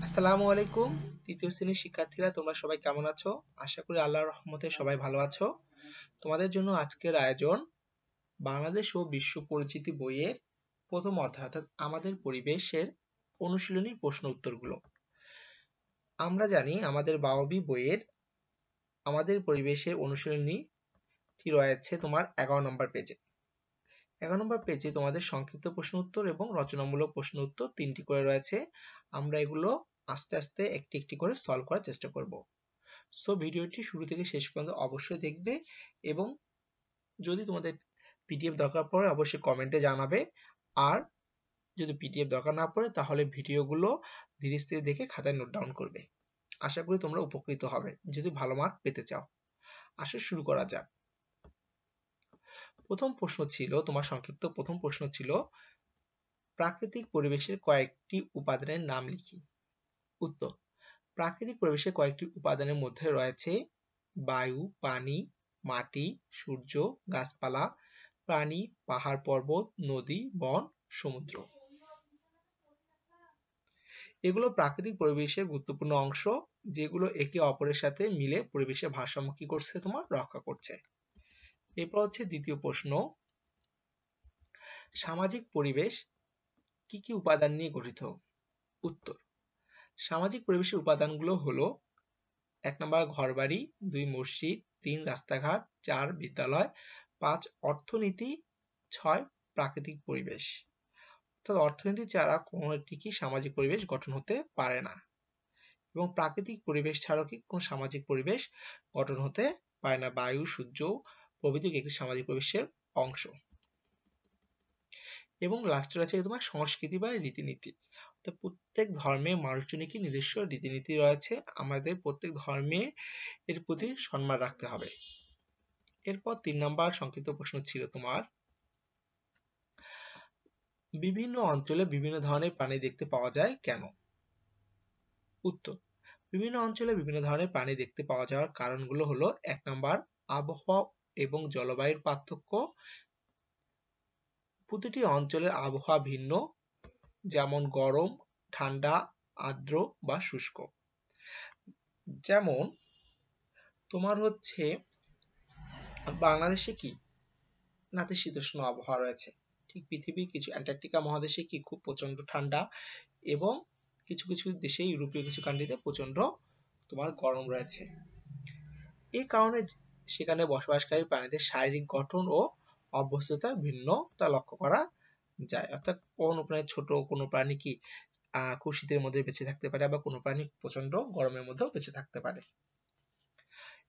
আসসালামু আলাইকুম। তৃতীয় শ্রেণীর শিক্ষার্থীরা তোমরা সবাই কেমন আছো? আশা করি আল্লাহর রহমতে সবাই ভালো আছো। তোমাদের জন্য আজকের আয়োজন বাংলাদেশ ও বিশ্ব পরিচিতি বইয়ের প্রথম অধ্যায় অর্থাৎ আমাদের পরিবেশের অনুশীলনী প্রশ্ন উত্তরগুলো। আমরা জানি আমাদের বাওবি বইয়ের আমাদের পরিবেশের অনুশীলনীটি রয়েছে তোমার 11 নম্বর পেজে। 11 নম্বর পেজে তোমাদের সংক্ষিপ্ত প্রশ্ন উত্তর এবং রচনামূলক প্রশ্ন উত্তর 3টি করে রয়েছে। আমরা এগুলো আস্তে আস্তে একটি একটি করে সলভ করার চেষ্টা করব। সো ভিডিওটি শুরু থেকে শেষ পর্যন্ত অবশ্যই দেখবে এবং যদি তোমাদের পিডিএফ দরকার পড়ে অবশ্যই কমেন্টে জানাবে। আর যদি পিডিএফ দরকার না পড়ে তাহলে ভিডিওগুলো ধীরে স্থিরে দেখে খাতায় নোট ডাউন করবে। আশা করি তোমরা উপকৃত হবে যদি ভালো মার্ক পেতে চাও। আসো শুরু করা যাক। প্রথম প্রশ্ন ছিল তোমার সংক্ষিপ্ত প্রথম প্রশ্ন ছিল প্রাকৃতিক পরিবেশের কয়েকটি উপাদানের নাম লিখি। উত্তর: প্রাকৃতিক পরিবেশের কয়েকটি উপাদানের মধ্যে রয়েছে বায়ু, পানি, মাটি, সূর্য, গাছপালা, প্রাণী, পাহাড় পর্বত, নদী, বন, সমুদ্র। এগুলো প্রাকৃতিক পরিবেশের গুরুত্বপূর্ণ অংশ যেগুলো একে অপরের সাথে মিলে পরিবেশের ভারসাম্য কি করছে তোমার রক্ষা করছে। এরপর হচ্ছে দ্বিতীয় প্রশ্ন, সামাজিক পরিবেশ কি কি উপাদান নিয়ে গঠিত? উত্তর: সামাজিক পরিবেশের উপাদানগুলো হলো 1 নম্বর ঘরবাড়ি, 2 মসজিদ, 3 রাস্তাঘাট, 4 বিদ্যালয়, 5 অর্থনীতি, 6 প্রাকৃতিক পরিবেশ। অর্থাৎ অর্থনীতি ছাড়া কোনো একটি কি সামাজিক পরিবেশ গঠন হতে পারে না এবং প্রাকৃতিক পরিবেশ ছাড়াও কি কোনো সামাজিক পরিবেশ গঠন হতে পারে না। বায়ু, সূর্য প্রভৃতি একটি সামাজিক পরিবেশের অংশ। এবং লাস্টে রয়েছে তোমার সংস্কৃতি বা রীতিনীতি। তো প্রত্যেক ধর্মের মানুষজনের কি নিজস্ব রীতিনীতি রয়েছে, আমাদের প্রত্যেক ধর্মে এর প্রতি সম্মান রাখতে হবে। এরপর 3 নম্বর সংক্ষিপ্ত প্রশ্ন ছিল তোমার বিভিন্ন অঞ্চলে বিভিন্ন ধরনের প্রাণী দেখতে পাওয়া যায় কেন? উত্তর: বিভিন্ন অঞ্চলে বিভিন্ন ধরনের প্রাণী দেখতে পাওয়া যাওয়ার কারণগুলো হলো 1 নম্বর আবহাওয়া এবং জলবায়ুর পার্থক্য। প্রতিটি অঞ্চলের আবহাওয়া ভিন্ন, যেমন গরম, ঠান্ডা, আর্দ্র বা শুষ্ক। যেমন তোমার হচ্ছে বাংলাদেশে কি নাতিশীতোষ্ণ আবহাওয়া রয়েছে, ঠিক পৃথিবীর কিছু অ্যান্টার্কটিকা মহাদেশে কি খুব প্রচন্ড ঠান্ডা এবং কিছু কিছু দেশে ইউরোপীয় কিছু কান্ট্রিতে প্রচন্ড তোমার গরম রয়েছে। এই কারণে সেখানে বসবাসকারী প্রাণীদের শারীরিক গঠন ও অভ্যস্ততা ভিন্নতা লক্ষ্য করা যায়। অর্থাৎ কোনো প্রাণী ছোট, কোনো প্রাণী কি খুব শীতের মধ্যে বেঁচে থাকতে পারে, আবার কোনো প্রাণী প্রচন্ড গরমের মধ্যেও বেঁচে থাকতে পারে।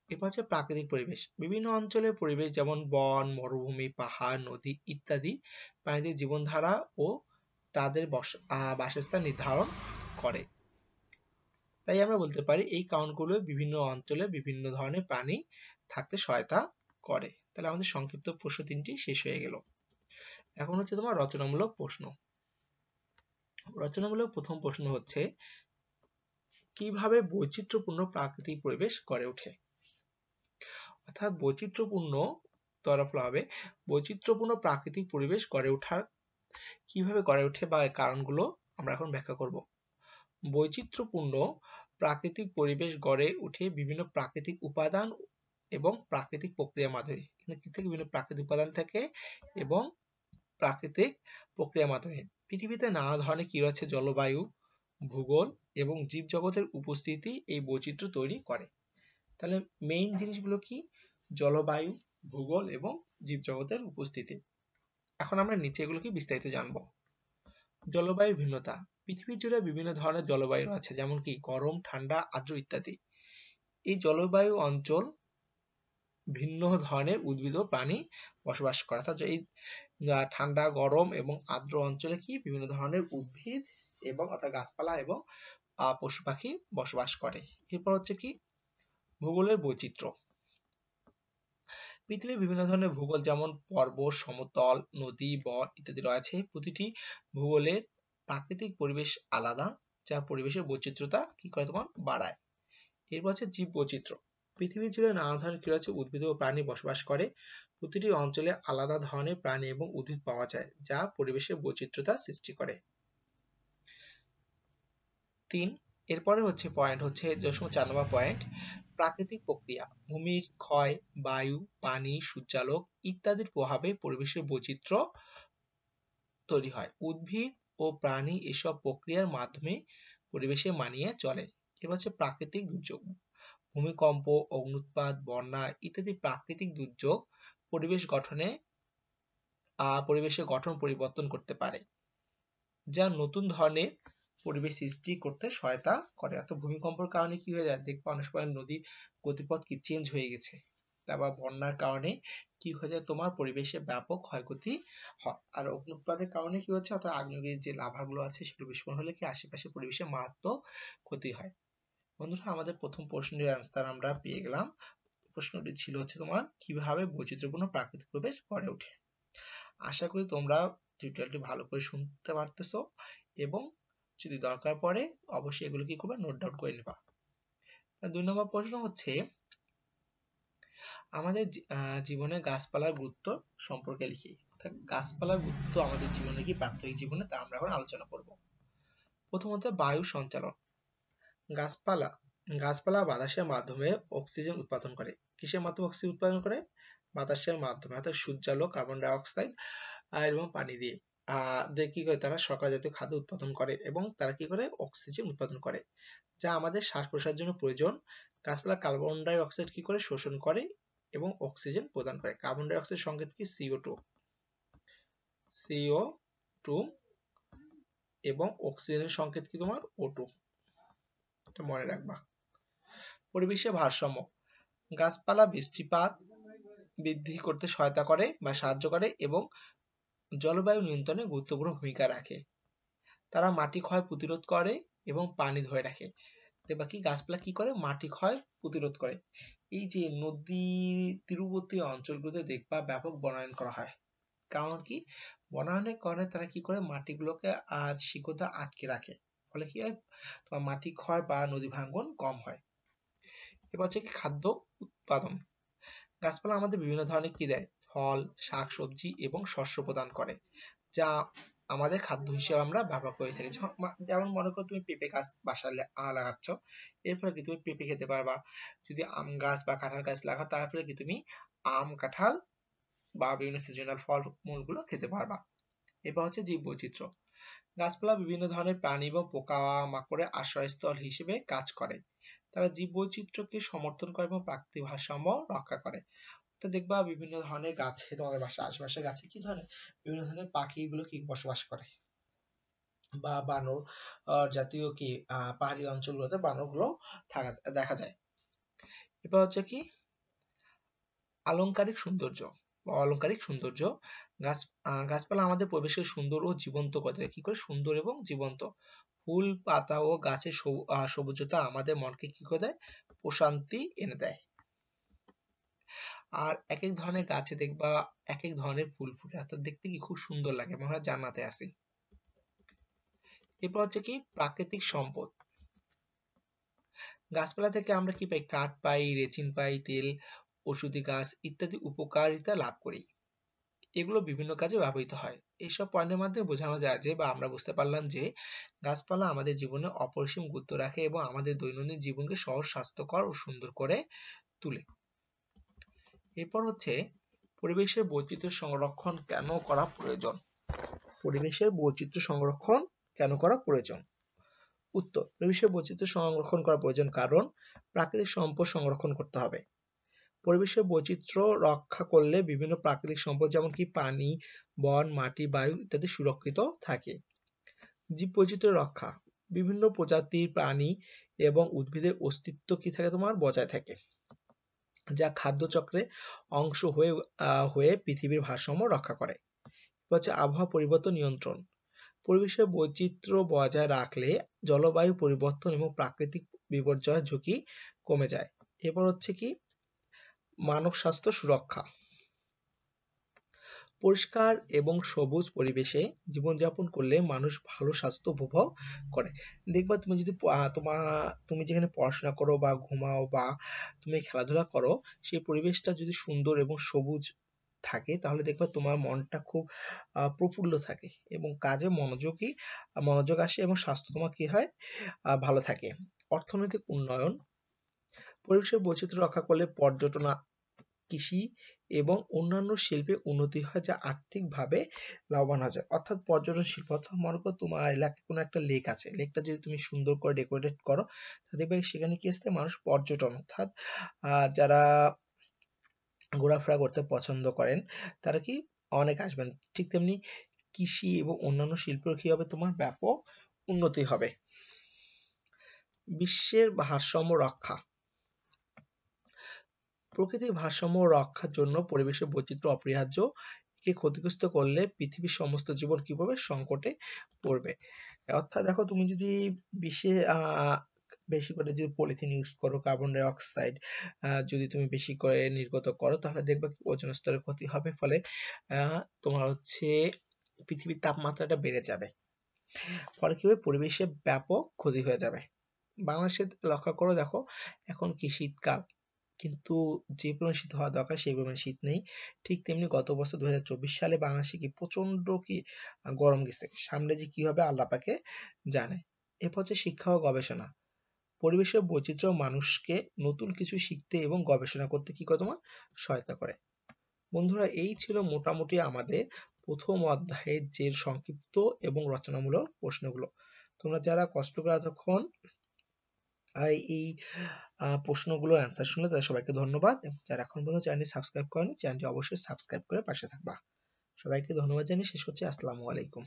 এরপর হচ্ছে প্রাকৃতিক পরিবেশ। বিভিন্ন অঞ্চলের পরিবেশ যেমন বন, মরুভূমি, পাহাড়, নদী ইত্যাদি প্রাণীদের জীবনধারা ও তাদের বাসস্থান নির্ধারণ করে। তাই আমরা বলতে পারি এই কারণগুলো বিভিন্ন অঞ্চলে বিভিন্ন ধরনের প্রাণী থাকতে সহায়তা করে। তাহলে আমাদের সংক্ষিপ্ত প্রশ্ন 3টি শেষ হয়ে গেল। এখন হচ্ছে তোমার রচনামূলক প্রশ্ন। রচনামূলক প্রথম প্রশ্ন হচ্ছে কিভাবে বৈচিত্র্যপূর্ণ প্রাকৃতিক পরিবেশ গড়ে ওঠে? অর্থাৎ বৈচিত্র্যপূর্ণ প্রাকৃতিক পরিবেশ কিভাবে গড়ে ওঠে বা কারণগুলো আমরা এখন ব্যাখ্যা করব। বৈচিত্র্যপূর্ণ প্রাকৃতিক পরিবেশ গড়ে ওঠে বিভিন্ন প্রাকৃতিক উপাদান এবং প্রাকৃতিক প্রক্রিয়ার মাধ্যমে। এখানে কি থেকে বিভিন্ন প্রাকৃতিক উপাদান থেকে এবং প্রাকৃতিক প্রক্রিয়ার মাধ্যমে। পৃথিবীতে নানা ধরনের কি রয়েছে, জলবায়ু, ভূগোল এবং জীবজগতের উপস্থিতি এই বৈচিত্র্য তৈরি করে। তাহলে মেইন জিনিসগুলো কি? জলবায়ু, ভূগোল এবং জীবজগতের উপস্থিতি। এখন আমরা নিচে এগুলোকে বিস্তারিত জানবো। জলবায়ুর ভিন্নতা। পৃথিবী জুড়ে বিভিন্ন ধরনের জলবায়ু আছে, যেমন কি গরম, ঠান্ডা, আর্দ্র ইত্যাদি। এই জলবায়ু অঞ্চল ভিন্ন ধরনের উদ্ভিদ ও প্রাণী বসবাস করে। অর্থাৎ এই ঠান্ডা, গরম এবং আর্দ্র অঞ্চলে কি বিভিন্ন ধরনের উদ্ভিদ এবং অর্থাৎ গাছপালা এবং পশু পাখি বসবাস করে। এরপর হচ্ছে কি ভূগোলের বৈচিত্র্য। পৃথিবীর বিভিন্ন ধরনের ভূগোল যেমন পর্বত, সমতল, নদী, বন ইত্যাদি রয়েছে। প্রতিটি ভূগোলের প্রাকৃতিক পরিবেশ আলাদা, যা পরিবেশের বৈচিত্র্যতা কি করে তোমার বাড়ায়। এরপর হচ্ছে জীব বৈচিত্র্য। পৃথিবী জুড়ে নানা ধরনের কি রয়েছে, উদ্ভিদ ও প্রাণী বসবাস করে। প্রতিটি অঞ্চলে আলাদা ধরনের প্রাণী এবং উদ্ভিদ পাওয়া যায়, যা পরিবেশের বৈচিত্র্যতা সৃষ্টি করে। 3 এরপরে হচ্ছে পয়েন্ট হচ্ছে 4 নম্বর পয়েন্ট, প্রাকৃতিক প্রক্রিয়া। ভূমির ক্ষয়, বায়ু, পানি, সূর্যালোক ইত্যাদির প্রভাবে পরিবেশের বৈচিত্র্য তৈরি হয়। উদ্ভিদ ও প্রাণী এসব প্রক্রিয়ার মাধ্যমে পরিবেশে মানিয়ে চলে। এবার হচ্ছে প্রাকৃতিক দুর্যোগ। ভূমিকম্প, অগ্ন্যুৎপাত, বন্যা ইত্যাদি প্রাকৃতিক দুর্যোগ পরিবেশের গঠন পরিবর্তন করতে পারে, যা নতুন ধরনের পরিবেশ সৃষ্টি করতে সহায়তা করে। অর্থাৎ ভূমিকম্পের কারণে কি হয়ে যায়, দেখবো অনেক সময় নদীর গতিপথ কি চেঞ্জ হয়ে গেছে। তারপর বন্যার কারণে কি হয়ে যায়, তোমার পরিবেশে ব্যাপক ক্ষয়ক্ষতি হয়। আর অগ্ন্যুৎপাতের কারণে কি হচ্ছে, অর্থাৎ আগ্নেয়গিরির যে লাভাগুলো আছে সেগুলো বিস্ফোরণ হলে কি আশেপাশে পরিবেশে মারাত্মক ক্ষতি হয়। বন্ধুরা, আমাদের প্রথম প্রশ্নের অ্যান্সার আমরা পেয়ে গেলাম। প্রশ্নটি ছিল হচ্ছে তোমার, কিভাবে বৈচিত্র্যপূর্ণ প্রাকৃতিক পরিবেশ গড়ে ওঠে। আশা করি তোমরা টিউটোরিয়ালটি ভালো করে শুনতে পারতেছো এবং যদি দরকার পড়ে অবশ্যই এগুলো কি করবে, নোট ডাউন করে নেবা। 2 নম্বর প্রশ্ন হচ্ছে, আমাদের জীবনে গাছপালার গুরুত্ব সম্পর্কে লিখি। অর্থাৎ গাছপালার গুরুত্ব আমাদের জীবনে কি, প্রাত্যহিক জীবনে, তা আমরা এখন আলোচনা করব। প্রথমত বায়ু সঞ্চালন। গাছপালা গাছপালা বাতাসের মাধ্যমে অক্সিজেন উৎপাদন করে। কিসের মাধ্যমে অক্সিজেন উৎপাদন করে? বাতাসের মাধ্যমে, অর্থাৎ সূর্যালোক, কার্বন ডাই অক্সাইড এবং পানি দিয়ে কি করে, তারা শর্করা জাতীয় খাদ্য উৎপাদন করে এবং তারা কি করে, অক্সিজেন উৎপাদন করে, যা আমাদের শ্বাস প্রশ্বাসের জন্য প্রয়োজন। গাছপালা কার্বন ডাই অক্সাইড কি করে, শোষণ করে এবং অক্সিজেন প্রদান করে। কার্বন ডাই অক্সাইড সংকেত কি, CO2 এবং অক্সিজেনের সংকেত কি তোমার O2, এটা মনে রাখবা। পরিবেশের ভারসাম্য। গাছপালা বৃষ্টিপাত বৃদ্ধি করতে সহায়তা করে বা সাহায্য করে এবং জলবায়ু নিয়ন্ত্রণে গুরুত্বপূর্ণ ভূমিকা রাখে। তারা মাটি ক্ষয় প্রতিরোধ করে এবং পানি ধরে রাখে। দেখবা কি, গাছপালা কি করে, মাটি ক্ষয় প্রতিরোধ করে। এই যে নদী তীরবর্তী অঞ্চলগুলোতে দেখবা ব্যাপক বনায়ন করা হয়। কারণ কি, বনায়নের কারণে তারা কি করে, মাটিগুলোকে শিকড় দ্বারা আটকে রাখে। ফলে কি হয়, তোমার মাটি ক্ষয় বা নদী ভাঙ্গন কম হয়। এবার হচ্ছে কি, খাদ্য উৎপাদন। গাছপালা আমাদের বিভিন্ন ধরনের কি দেয়, ফল, শাকসবজি এবং শস্য প্রদান করে, যা আমাদের খাদ্য হিসেবে আমরা ব্যবহার করে থাকি। যেমন মনে করো তুমি পেঁপে গাছ বাসায় লাগাচ্ছ, এর ফলে কি তুমি পেঁপে খেতে পারবা। যদি আম গাছ বা কাঁঠাল গাছ লাগাও, তার ফলে কি তুমি আম, কাঁঠাল বা বিভিন্ন সিজনাল ফল মূলগুলো খেতে পারবা। এবার হচ্ছে জীব বৈচিত্র্য। গাছপালা বিভিন্ন ধরনের প্রাণী এবং পোকা মাকড়ের আশ্রয়স্থল হিসেবে কাজ করে। তারা জীব বৈচিত্র্যকে সমর্থন করে এবং প্রাকৃতিক ভারসাম্য রক্ষা করে। তো দেখবা বিভিন্ন ধরনের গাছে, তোমাদের বাসার আশেপাশে গাছে কি ধরনের বিভিন্ন ধরনের পাখিগুলো কি বসবাস করে, বা বানর জাতীয় কি পাহাড়ি অঞ্চলগুলোতে বানরগুলো দেখা যায়। এবার হচ্ছে কি, আলংকারিক সৌন্দর্য বা অলংকারিক সৌন্দর্য। গাছপালা আমাদের পরিবেশের সুন্দর ও জীবন্ত করে দেয়। কি করে, সুন্দর এবং জীবন্ত। ফুল, পাতা ও গাছের সবুজতা আমাদের মনকে কি করে দেয়, প্রশান্তি এনে দেয়। আর এক এক ধরনের গাছে দেখবা এক এক ধরনের ফুল ফুটে, অর্থাৎ দেখতে কি খুব সুন্দর লাগে, মনে হয় জান্নাতে আছি। এরপর হচ্ছে কি, প্রাকৃতিক সম্পদ। গাছপালা থেকে আমরা কি পাই, কাঠ পাই, রেচিন পাই, তেল, ওষুধি গাছ ইত্যাদি উপকারিতা লাভ করি। এগুলো বিভিন্ন কাজে ব্যবহৃত হয়। এইসব পয়েন্টের মাধ্যমে বোঝানো যায় যে, বা আমরা বুঝতে পারলাম যে, গাছপালা আমাদের জীবনে অপরিসীম গুরুত্ব রাখে এবং আমাদের দৈনন্দিন জীবনকে সহজ, স্বাস্থ্যকর ও সুন্দর করে তোলে। এরপর হচ্ছে, পরিবেশের বৈচিত্র্য সংরক্ষণ কেন করা প্রয়োজন। পরিবেশের বৈচিত্র্য সংরক্ষণ কেন করা প্রয়োজন? উত্তর, পরিবেশের বৈচিত্র্য সংরক্ষণ করা প্রয়োজন কারণ প্রাকৃতিক সম্পদ সংরক্ষণ করতে হবে। পরিবেশের বৈচিত্র্য রক্ষা করলে বিভিন্ন প্রাকৃতিক সম্পদ যেমন কি পানি, বন, মাটি, বায়ু ইত্যাদি সুরক্ষিত থাকে। জীব বৈচিত্র্য রক্ষা, বিভিন্ন প্রজাতির প্রাণী এবং উদ্ভিদের অস্তিত্ব কি থাকে, তোমার বজায় থাকে, যা খাদ্য চক্রের অংশ হয়ে পৃথিবীর ভারসাম্য রক্ষা করে। হচ্ছে আবহাওয়া পরিবর্তন নিয়ন্ত্রণ। পরিবেশের বৈচিত্র্য বজায় রাখলে জলবায়ু পরিবর্তন এবং প্রাকৃতিক বিপর্যয়ের ঝুঁকি কমে যায়। এরপর হচ্ছে কি, মানব স্বাস্থ্য সুরক্ষা। পরিষ্কার এবং সবুজ পরিবেশে জীবনযাপন করলে মানুষ ভালো স্বাস্থ্য উপভোগ করে। দেখবা তুমি যদি তুমি যেখানে পড়াশোনা করো বা ঘুমাও বা তুমি খেলাধুলা করো, সেই পরিবেশটা যদি সুন্দর এবং সবুজ থাকে তাহলে দেখবে তোমার মনটা খুব প্রফুল্ল থাকে এবং কাজে মনোযোগ আসে এবং স্বাস্থ্য তোমার কি হয়, ভালো থাকে। অর্থনৈতিক উন্নয়ন, পরিবেশের বৈচিত্র্য রক্ষা করলে পর্যটন, কৃষি এবং অন্যান্য শিল্পে উন্নতি হয়, যা আর্থিকভাবে লাভবান হওয়া যায়। অর্থাৎ পর্যটন শিল্প, অর্থাৎ মনে করো তোমার এলাকায় কোনো একটা লেক আছে, লেকটা যদি তুমি সুন্দর করে ডেকোরেট করো, তাহলে দেখবে সেখানে কি আসছে, মানুষ পর্যটন অর্থাৎ যারা ঘোরাফেরা করতে পছন্দ করেন তারা কি অনেক আসবেন। ঠিক তেমনি কৃষি এবং অন্যান্য শিল্পের কি হবে, তোমার ব্যাপক উন্নতি হবে। বিশ্বের ভারসাম্য রক্ষা, প্রকৃতির ভারসাম্য রক্ষার জন্য পরিবেশের বৈচিত্র্য অপরিহার্য। একে ক্ষতিগ্রস্ত করলে পৃথিবীর সমস্ত জীবন কি পড়বে, সংকটে পড়বে। অর্থাৎ দেখো তুমি যদি বিশ্বে বেশি করে যদি পলিথিন ইউজ করো, কার্বন ডাই অক্সাইড যদি তুমি বেশি করে নির্গত করো, তাহলে দেখবে ওজোন স্তরের ক্ষতি হবে। ফলে তোমার হচ্ছে পৃথিবীর তাপমাত্রাটা বেড়ে যাবে। ফলে কি হবে, পরিবেশের ব্যাপক ক্ষতি হয়ে যাবে। বাংলাদেশে লক্ষ্য করো, দেখো এখন কি শীতকাল, কিন্তু যে পরিমাণ শীত হওয়া দরকার সেই পরিমাণ শীত নেই। ঠিক তেমনি গত বছর 2024 সালে বাংলাদেশে কি প্রচন্ড কি গরম গেছে। সামনে যে কি হবে আল্লাহ পাকে জানে। এরপর হচ্ছে শিক্ষা ও গবেষণা, পরিবেশের বৈচিত্র্য মানুষকে নতুন কিছু শিখতে এবং গবেষণা করতে কি করে, তোমার সহায়তা করে। বন্ধুরা, এই ছিল মোটামুটি আমাদের প্রথম অধ্যায়ের যে সংক্ষিপ্ত এবং রচনামূলক প্রশ্নগুলো। তোমরা যারা কষ্ট করে এতক্ষণ এই প্রশ্নগুলোর অ্যান্সার শুনলে তাদের সবাইকে ধন্যবাদ। এবং যারা এখন পর্যন্ত চ্যানেলটি সাবস্ক্রাইব করেনি, চ্যানেলটি অবশ্যই সাবস্ক্রাইব করে পাশে থাকবা। সবাইকে ধন্যবাদ জানিয়ে শেষ করছি। আসসালামু আলাইকুম।